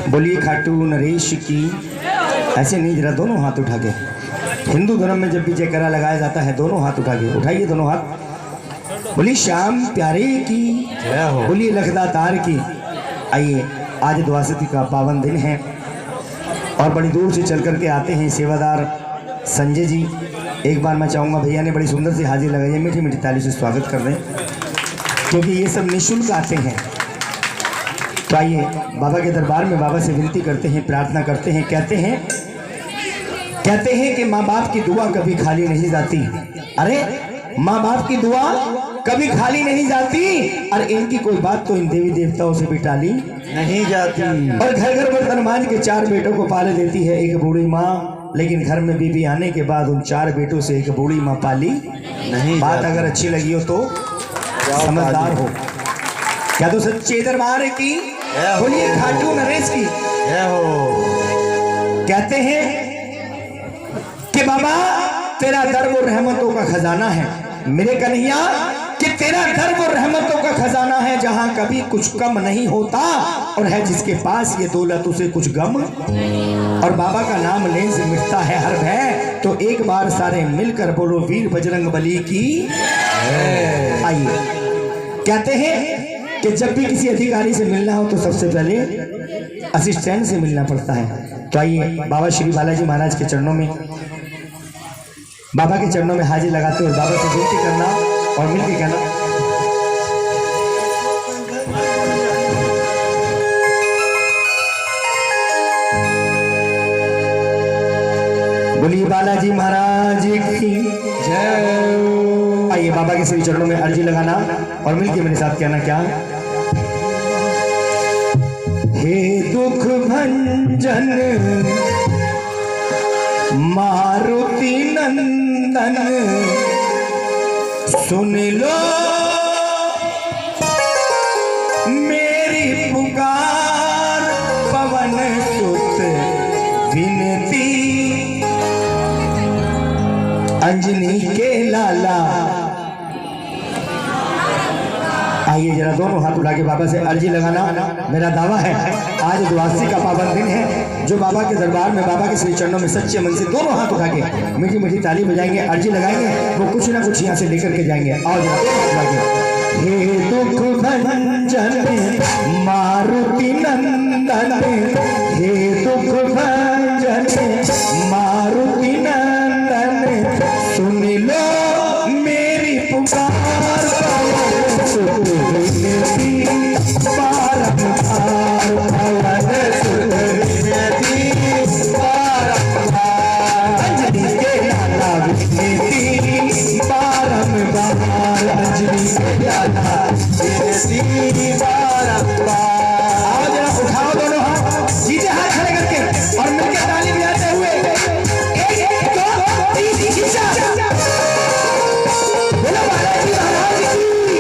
बोलिए खाटू नरेश की। ऐसे नहीं, जरा दोनों हाथ उठा के। हिंदू धर्म में जब भी जयकारा लगाया जाता है दोनों हाथ उठा के, उठाइए दोनों हाथ। बोलिए श्याम प्यारे की, बोलिए लखदा तार की। आइए, आज द्वादशी का पावन दिन है और बड़ी दूर से चल करके आते हैं सेवादार संजय जी। एक बार मैं चाहूँगा भैया ने बड़ी सुंदर सी हाजिर लगाई है, मीठी मीठी ताली से स्वागत कर दें, क्योंकि ये सब निःशुल्क आते हैं। तो आइए बाबा के दरबार में बाबा से विनती करते हैं, प्रार्थना करते हैं। कहते हैं कि माँ बाप की दुआ कभी खाली नहीं जाती। अरे माँ बाप की दुआ कभी खाली नहीं जाती, और इनकी कोई बात तो इन देवी देवताओं से भी टाली नहीं जाती। और घर घर बर्तन मांझ के 4 बेटों को पाले देती है एक बूढ़ी माँ, लेकिन घर में बीबी आने के बाद उन 4 बेटों से एक बूढ़ी माँ पाली नहीं। बात अगर अच्छी लगी हो तो समझदार हो, क्या तो सच्चे दरबार की, बोलिए खाटू नरेश की। कहते हैं कि बाबा तेरा दर वो रहमतों का खजाना है मेरे कन्हैया, कि तेरा दर वो रहमतों का खजाना है जहां कभी कुछ कम नहीं होता, और है जिसके पास ये दौलत उसे कुछ गम। और बाबा का नाम लेने से मिटता है हर भय, तो एक बार सारे मिलकर बोलो वीर बजरंग बली की। आइए, कहते हैं कि जब भी किसी अधिकारी से मिलना हो तो सबसे पहले असिस्टेंट से मिलना पड़ता है। तो आइए बाबा श्री बालाजी महाराज के चरणों में, बाबा के चरणों में हाजिर लगाते हुए बाबा से विनती करना और मिलके कहना, बोलिए बालाजी महाराज की जय। आइए बाबा के श्री चरणों में अर्जी लगाना और मिलके मेरे साथ कहना, क्या? हे दुख भंजन मारुति नंदन, सुन लो मेरी पुकार, पवन सुत विनती, अंजनी के लाला। आइए जरा दोनों हाथ उठा के बाबा से अर्जी लगाना। मेरा दावा है आज द्वादशी का पावन दिन है, जो बाबा के दरबार में बाबा के श्री चरणों में सच्चे मन से दोनों हाथ उठा के मीठी मीठी ताली बजाएंगे, अर्जी लगाएंगे, वो कुछ ना कुछ यहाँ से लेकर के जाएंगे। आओ जरा उठा के। हे दुख भंजन मारुति नंदन, हे दुख भंजन मारुति नंदन, सुन लो मेरी पुकार, उठाओ दोनों हाथ, सीधे हाथ खड़े करके और मिलकर ताली बजाते हुए 1 2 3 4 बोलो बालाजी महाराज की।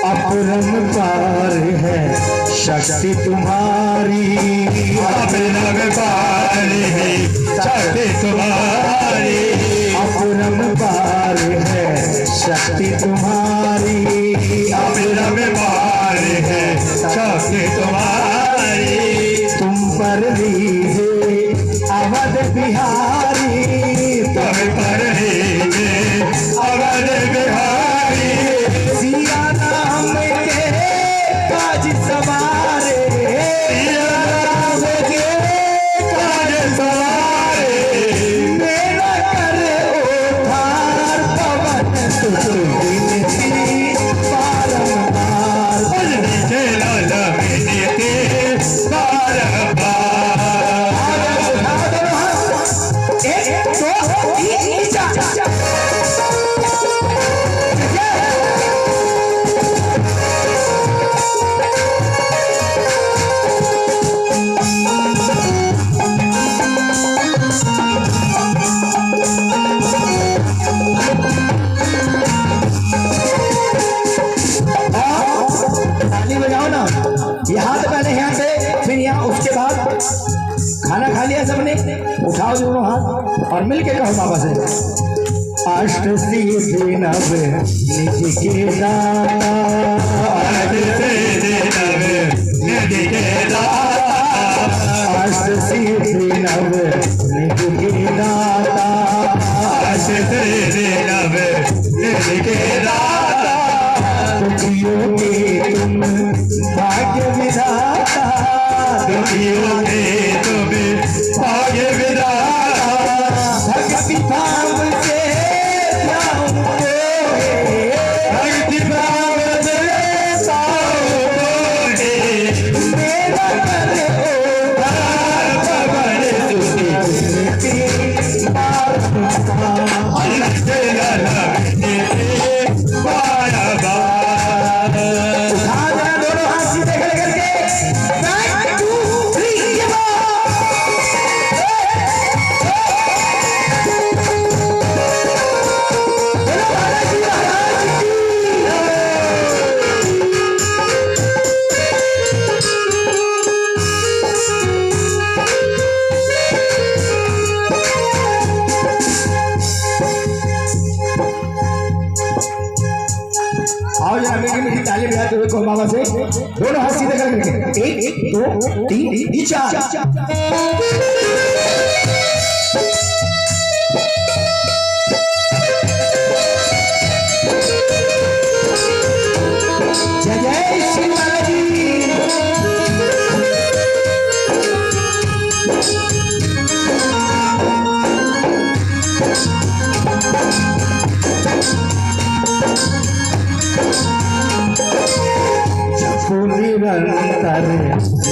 अपरंपार है शक्ति तुम्हारी, अपरंपार है शक्ति तुम्हारी, अपरंपार है शक्ति तुम्हारी, अपरंपार है शक्ति तुम्हारी, तुम पर लीजे अवध बिहारी, तुम पर लीजे अवध बिहारी, सिया नाम के काज सवारे, सिया नाम के काज सवारे, मेरा कर उद्धार, पवन सुत विनती बारंबार, नीचे लाला विनती बारंबार। 1 2 3 4 ताली बजाओ ना। आओ दोनों हाथ और मिलके कहो बाबा से, अष्ट सिद्धि नव निधि के दाता, अष्ट सिद्धि नव निधि के दाता, अष्ट सिद्धि नव निधि के दाता, अष्ट सिद्धि नव निधि के दाता, दुखियों के तुम भाग्य विधाता, दुखियों के तुम भाग्य विधाता, भक्ति भाव से भक्ति भाव से मेरा दोनों हाथ सीधे खड़े करके 1 2 3 आओ जरा मीठी मीठी ताली बजाते हुए कहो बाबा से, दोनों हाथ सीधे करके 1 2 3 4। जय जय श्री बालाजी। निरंतर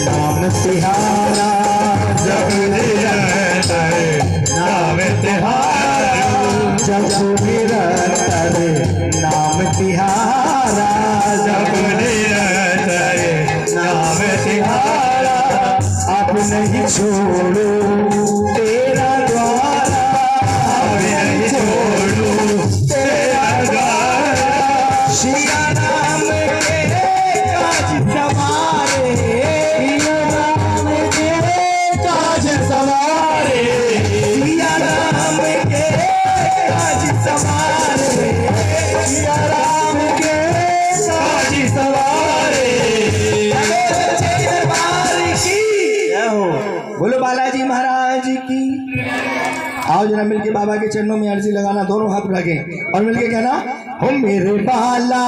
नाम तिहारा, जब निरंतर नाम तिहारा, जब निरंतर नाम तिहारा, जब निरंतर नाम तिहारा, अब नहीं छोड़ो तेरा द्वारा, अब नहीं छोड़ो तेरा द्वारा, श्री राम के काज सवारे, राम के काज सवारे, सिया राम के काज सवारे, सिया राम के काज सवारे। बोलो बालाजी महाराज की। आओ जरा मिलके बाबा के चरणों में अर्जी लगाना, दोनों हाथ रखे और मिलके कहना, हो मेरे बाला,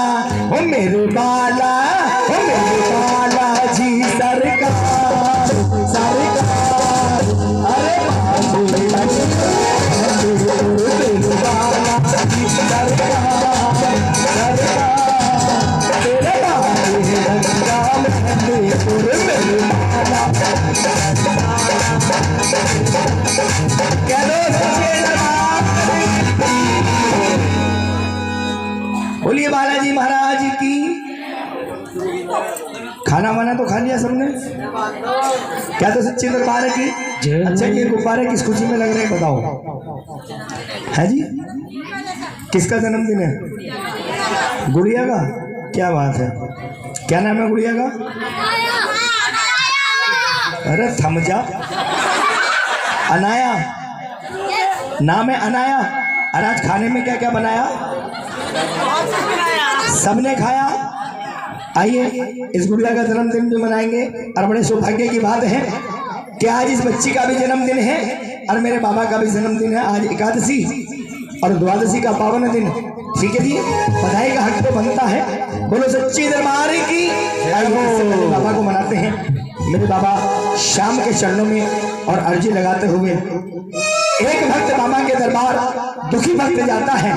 हो मेरे बाला, हो मेरे बाला जी सरकार, सरकार, अरे मेरे बाला जी सरकार, सरकार, तेरे बाले रंगा में मेरे बाला, कह दो बोलिए बालाजी महाराज की। खाना वाना तो खा लिया सबने, क्या तो सच्चे दरबार की। अच्छा ये गुब्बारे किस खुशी में लग रहे हैं बताओ, है जी? किसका जन्मदिन है? गुड़िया का? क्या बात है, क्या नाम है गुड़िया का? अरे थम जा, अनाया नाम है, अनाया। और आज खाने में क्या क्या बनाया? सबने खाया। आइए इस गुड़िया का जन्मदिन भी मनाएंगे और बड़े सौभाग्य की बात है कि आज इस बच्ची का भी जन्मदिन है और मेरे बाबा का भी जन्मदिन है। आज एकादशी और द्वादशी का पावन दिन, ठीक है जी, बधाई का हक तो बनता है। बोलो सच्ची दरबार की। बाबा को मनाते हैं, मेरे बाबा शाम के चरणों में और अर्जी लगाते हुए एक भक्त बाबा के दरबार दुखी भक्त जाता है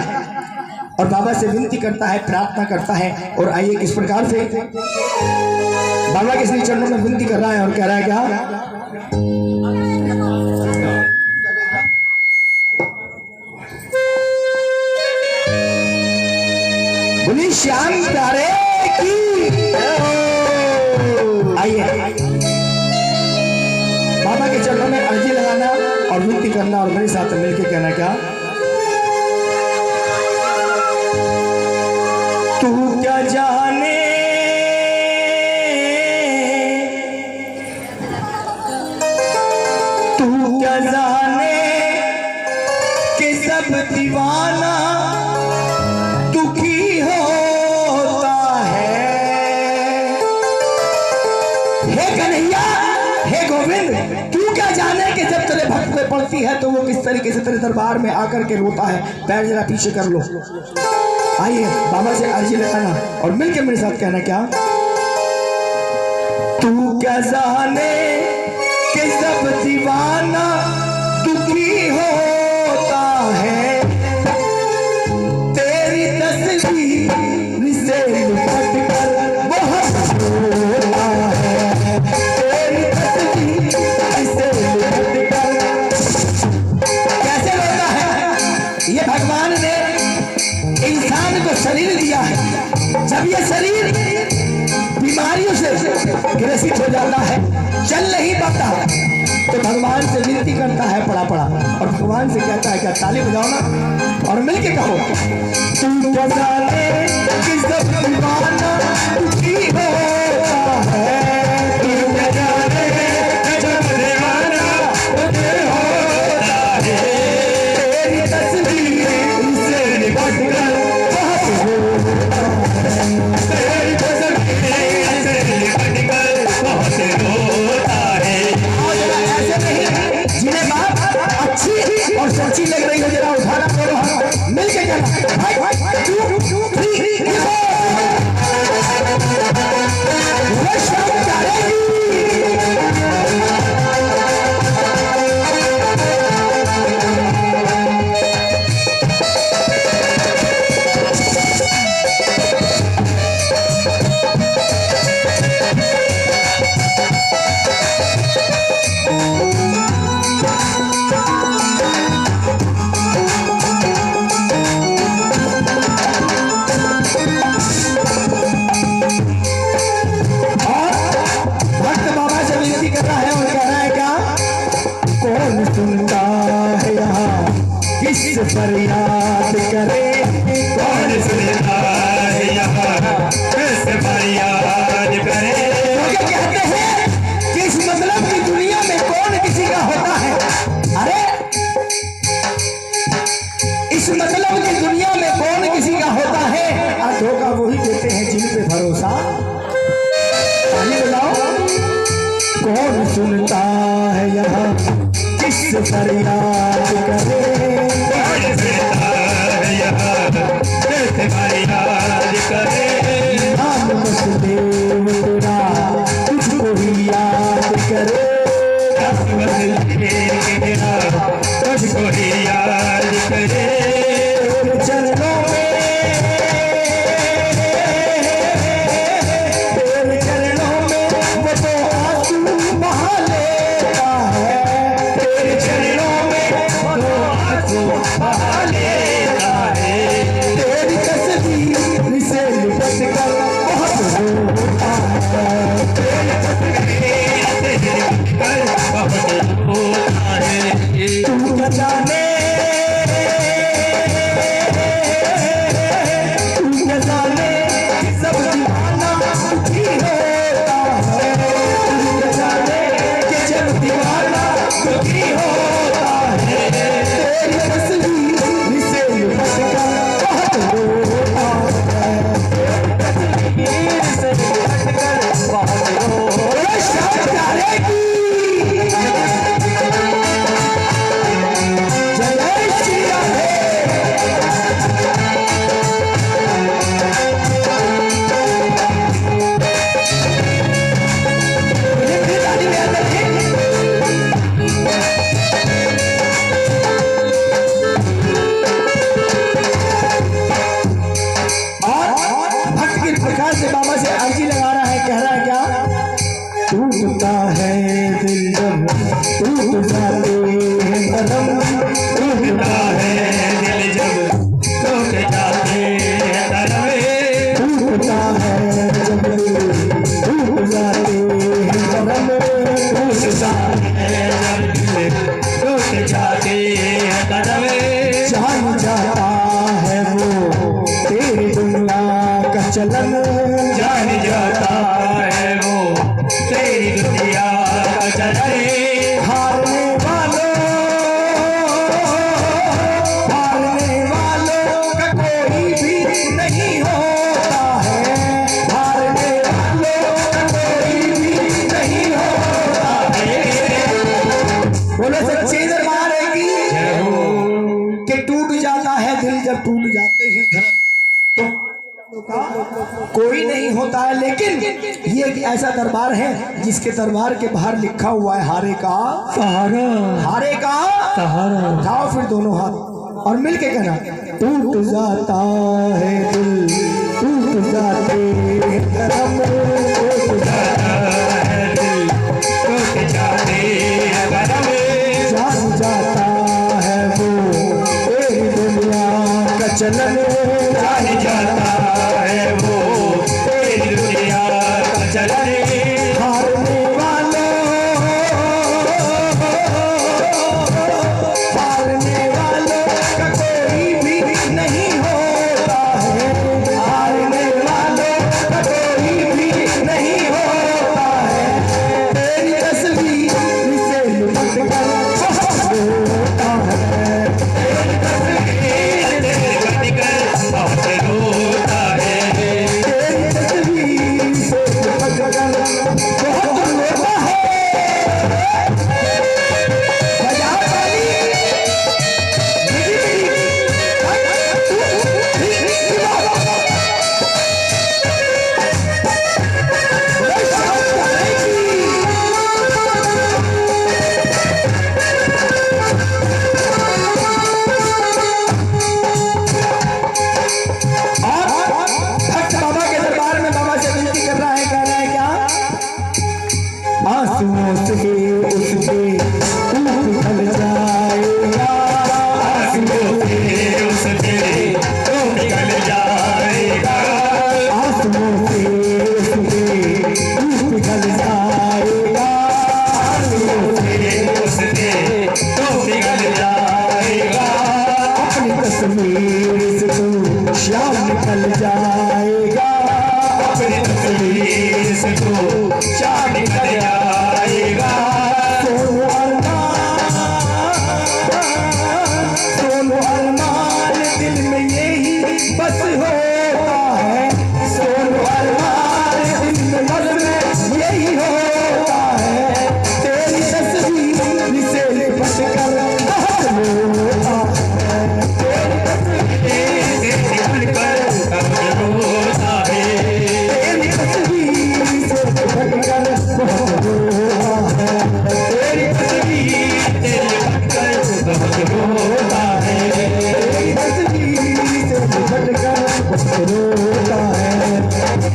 और बाबा से विनती करता है, प्रार्थना करता है। और आइए किस प्रकार से बाबा के श्री चरणों में विनती कर रहा है और कह रहा है क्या? बोली श्याम प्यारे की। आइए बाबा के चरणों में अर्जी लगाना और विनती करना और मेरे साथ मिलकर कहना क्या? तू क्या जाने तू क्या जाने दीवाना दुखी होता है। हे कन्हैया, हे गोविंद, तू क्या जाने कि जब तेरे भक्त पे पड़ती है तो वो किस तरीके से तेरे दरबार में आकर के रोता है। पैर जरा पीछे कर लो। आइए बाबा से अर्जी लगाना और मिलकर मेरे साथ कहना क्या, तू क्या जाने कि जब दीवाना दुखी होता है, तेरी तस्वीर से लिपट कर बहुत रोता है, तेरी तस्वीर से लिपट कर। कैसे रोता है? ये भगवान ने इंसान को शरीर दिया है, जब ये शरीर बीमारियों से ग्रसित हो जाता है, चल नहीं पाता, तो भगवान से विनती करता है पड़ा पड़ा, और भगवान से कहता है क्या, ताली बजाओ ना और मिलके कहो, तू क्या जाने कि जब दीवाना दुखी होता है, तू क्या जाने कि जब दीवाना दुखी होता है, तेरी तस्वीर से लिपट कर बहुत रोता है, तेरी तस्वीर से लिपट कर बहुत रोता है। जिन्हें बात अच्छी और सच्ची लग रही है जरा उठाना दोनों हाथ मिलके करना। फरियाद करे कौन सुनता है यहाँ, कैसे फरियाद करे। तो कहते हैं कि इस मतलब की दुनिया में कौन किसी का होता है। अरे इस मतलब की दुनिया में कौन किसी का होता है, और धोखा वही देते हैं जिन पे भरोसा। ताली बजाओ। कौन सुनता है यहाँ किस फरियाद करे, कैसे फरियाद करे, नाम वसुदेव तेरा तुझको ही याद करे, तेरा तुझको ही याद करे, चरणों में तेरे चरणों में वो तो आंसू बहा लेता है, तेरे चरणों में वो है दिल जब टूट जाते हैं धर्म तो कोई नहीं होता है। लेकिन ये एक ऐसा दरबार है जिसके दरबार के बाहर लिखा हुआ है हारे का सहारा, हारे का सहारा। उठाओ फिर दोनों हाथ और मिलके कहना, टूट जाता है दिल, टूट जाते हैं धर्म, टूट जाता है दिल, टूट जाते हैं धर्म, जान जाता है वो तेरी दुनिया का चलन, जान जाता है वो तेरी दुनिया का चलन। हारने वालों, हारने वालों का कोई भी नहीं होता है, हारने वालों का कोई भी नहीं होता है। तेरी तस्वीर से लुट कर होता है, तेरी तस्वीर से लुट कर बहुत रोता है, तेरी तस्वीर से लुट कर बहुत रोता है। बजाओ ताली, भक्त बाबा के दरबार में बाबा से विनती कर रहा है, कह रहा है क्या, आंसुओं से उसके तू पिघल जाएगा, आंसुओं से उसके तू पिघल जाएगा, आंसुओं से उसके तू पिघल जाएगा, आंसुओं से उसके तू पिघल जाएगा, अपनी तस्वीर से तू श्याम निकल जाएगा, अपनी तस्वीर से तू श्याम निकल जाएगा। सोनू अरमान, सोनू अरमान दिल में यही बस होता है, सोनू अरमान दिल में बस यही होता है। तेरी तस्वीर से लिपट कर बहुत रोता है, तेरी तस्वीर से लिपट कर बहुत रोता है, तेरी तस्वीर से लिपट कर बहुत रोता है, तेरी तस्वीर से लिपट कर बहुत रोता है, तेरी तस्वीर से लिपट कर बहुत रोता है,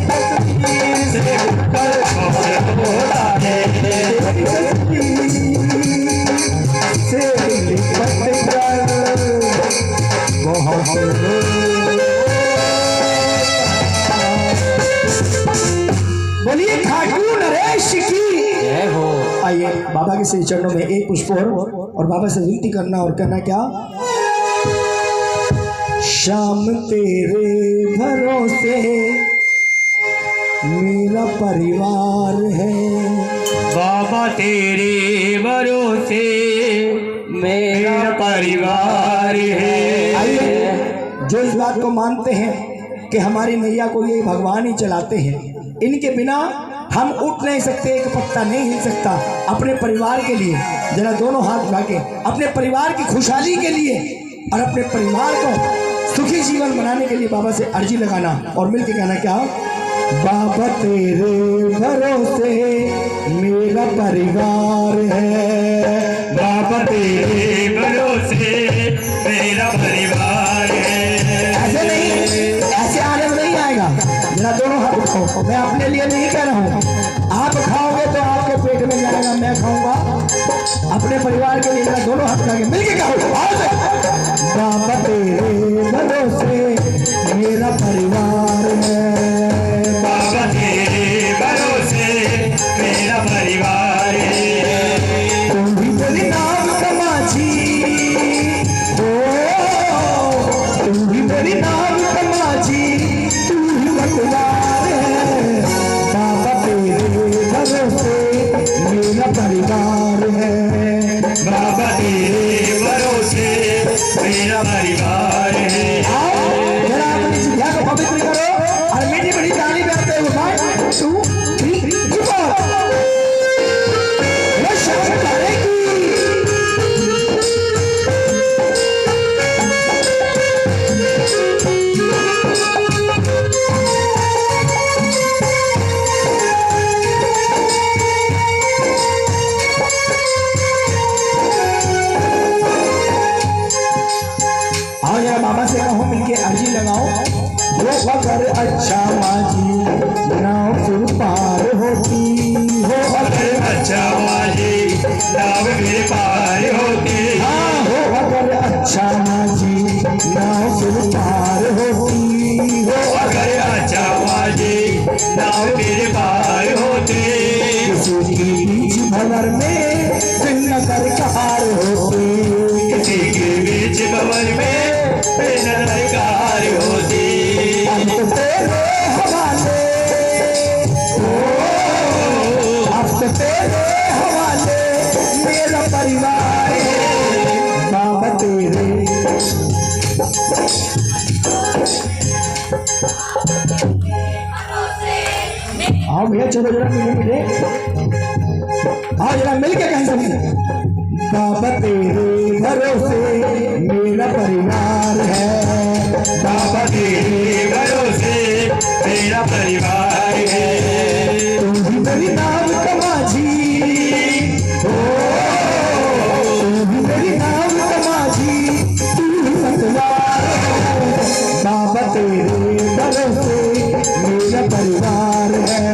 तस्वीर से लिपट कर बहुत रोता है, तेरी तस्वीर से लिपट कर बहुत रोता। बोलिए खाटू नरेश की जय हो। आइए बाबा के श्री चरणों में एक पुष्प और बाबा से विनती करना और कहना क्या, शाम तेरे भरोसे मेरा परिवार है, बाबा तेरे भरोसे मेरा परिवार है। आइए जो इस बात को मानते हैं कि हमारी मैया को ये भगवान ही चलाते हैं, इनके बिना हम उठ नहीं सकते, एक पत्ता नहीं हिल सकता। अपने परिवार के लिए जरा दोनों हाथ उठा के अपने परिवार की खुशहाली के लिए और अपने परिवार को सुखी जीवन बनाने के लिए बाबा से अर्जी लगाना और मिलके कहना क्या, बाबा तेरे भरोसे मेरा परिवार है, बाबा तेरे भरोसे मेरा परिवार है। ऐसे नहीं, ऐसे आने में नहीं आएगा, जरा दोनों हाथ उठाओ। मैं अपने लिए नहीं कह रहा हूँ, आप खाओगे तो आपके पेट में जाएगा, मैं खाऊंगा अपने परिवार के लिए। जरा दोनों हाथ उठा के मिलके कहो, बाबा तेरे भरोसे मेरा परिवार है, बाबा तेरे भरोसे मेरा परिवार है। तुम भी बोली नाम कमाची हो, तुम भी बोली नाम कमाची, तू ही पटवार है, बाबा तेरे भरोसे मेरा परिवार है, बाबा तेरे भरोसे मेरा परिवार है। जरा अपनी जिह्वा को पवित्र करो और मीठी मीठी ताली बजाते हुए 1 2 3 4 बाबा से कहो मिलके अर्जी लगाओ। वो अगर अच्छा माझी नाव फिर पार होती, हो अगर अच्छा माझी नाव फिर पार होती, हाँ हो अगर अच्छा माझी नाव फिर पार होती, हो अगर अच्छा माझी नाव फिर पार होती, किसी की बीच भंवर में फिर नगर कार होती, किसी के बीच भंवर में फिर नगर कार होती। अब तो तेरे हवाले, अब तो तेरे हवाले मेरा परिवार है बाबा तेरे। आओ भैया चलो जरा मिले मिले, आओ जरा मिल के कहीं सभी। बाबा तेरे भरोसे मेरा परिवार है, बाबा तेरे भरोसे मेरा परिवार है। तुम भी मेरी नाम कमाजी हो, तुम भी मेरी नाम कमाजी, तू ही मतवार है। बाबा तेरे भरोसे मेरा परिवार है,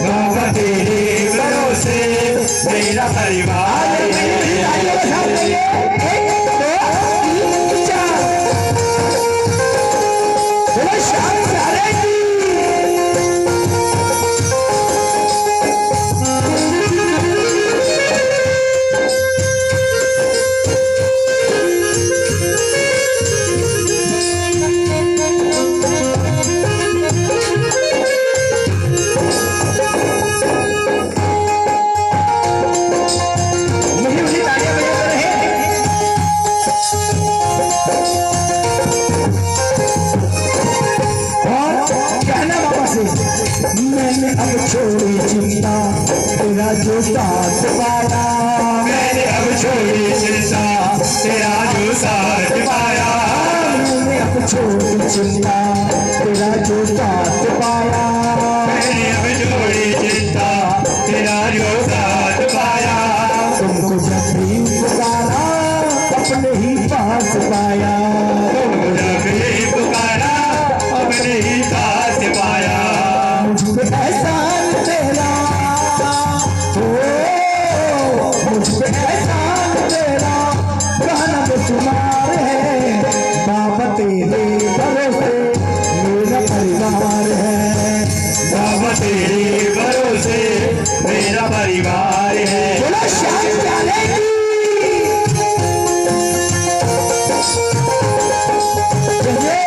बाबा तेरे भरोसे मेरा परिवार है। मैंने अब छोड़ी चिंता तेरा जो साथ पाया, मैंने अब छोड़ी चिंता तेरा जो साथ पाया, मैंने अब छोड़ी चिंता तेरा जो साथ पाया, मैंने अब छोड़ी चिंता तेरा जो साथ पाया। तुमको जब भी पुकारा अपने ही पास पाया, तुमको जब भी पुकारा अपने ही पास पाया। मुझ पे एहसान तेरा हो, मुझ पे एहसान तेरा कहना बेशुमार है। बाबा तेरे भरोसे मेरा परिवार है, बाबा तेरे भरोसे मेरा परिवार है। बोलो श्याम प्यारे की जय।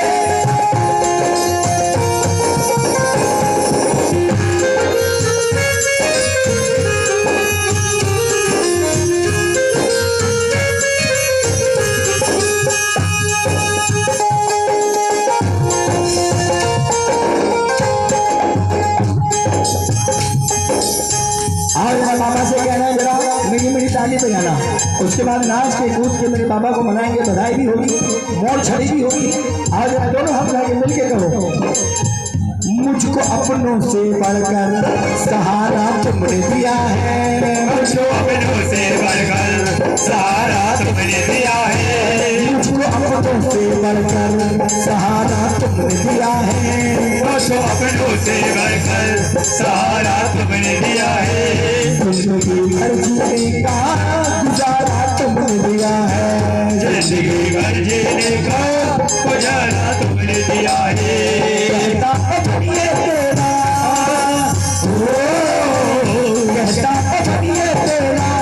और जरा बाबा से कहना जरा मेरी मेरी ताली बजाना, उसके बाद नाच के कूद के मेरे बाबा को मनाएंगे, बधाई भी होगी, मोर छड़ी भी होगी। और जरा दोनों हाथ लगा के मिल के कहो, मुझको अपनों से बढ़कर सहारा तुमने दिया है, मुझको अपनों से बढ़कर सहारा तुमने दिया है, मुझको अपनों से बढ़कर सहारा तुमने दिया है, मुझको अपनों से बढ़कर सहारा तुमने दिया है। जिंदगी भर जीने का गुजारा तुमने दिया है, जिंदगी भर जीने का गुजारा तुमने दिया है। कहता अब ये तेरा हो, कहता अब ये तेरा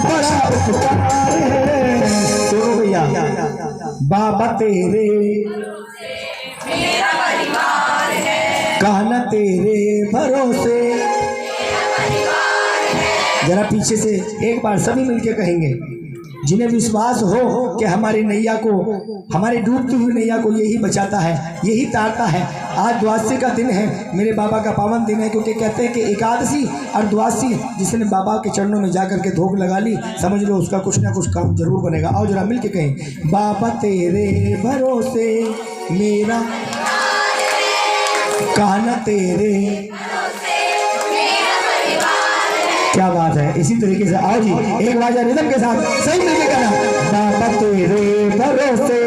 बड़ा उपकार है। तो भैया बाबा तेरे मेरा परिवार है, कहना तेरे भरोसे, मेरा परिवार है। जरा पीछे से एक बार सभी मिलके कहेंगे, जिन्हें विश्वास हो कि हमारी नैया को, हमारी डूबती हुई नैया को यही बचाता है, यही तारता है। आज द्वादशी का दिन है, मेरे बाबा का पावन दिन है, क्योंकि कहते हैं कि एकादशी और द्वादशी जिसने बाबा के चरणों में जाकर के धोख लगा ली, समझ लो उसका कुछ ना कुछ काम जरूर बनेगा। आओ जरा मिल के कहें, बाबा तेरे भरोसे मेरा कहना तेरे, क्या बात है। इसी तरीके से आओ जी एक बार रिदम के साथ सही मिलके कहना, बाबा तेरे भरोसे